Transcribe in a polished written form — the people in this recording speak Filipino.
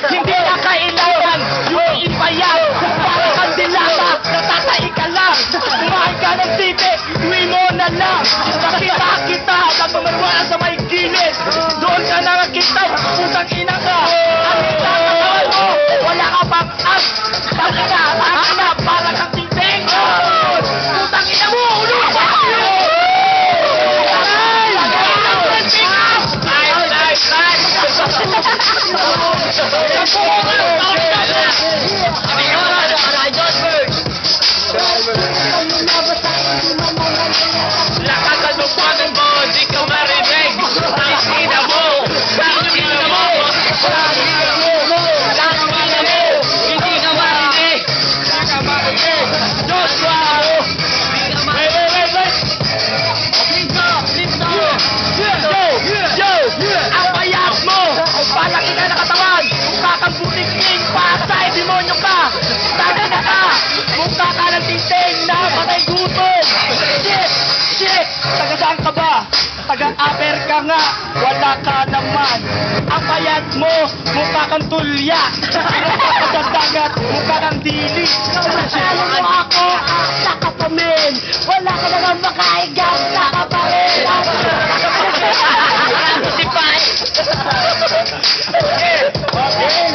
Hindi na kailangan yung ipayat. Para kang dilata, natatay ka lang. Kumain ka ng tite, uwi mo na lang. Nakita kita, nagpamarwala sa may gilid. Doon ka na nakita, putang ina ka. Ang tatatawan mo, wala ka pang as. Baka na, para kang titeng. Putang ina mo, ulo ka. Mukha ka ng tinteng na patay gutom. Shit! Taga saan ka ba? Taga-aper ka nga. Wala ka naman. Ang payat mo, mukha kang tulya. Sa dagat, mukha kang dili. Masalo mo ako, saka pa men. Wala ka naman makaigang, saka pa rin. Si Pai. Okay.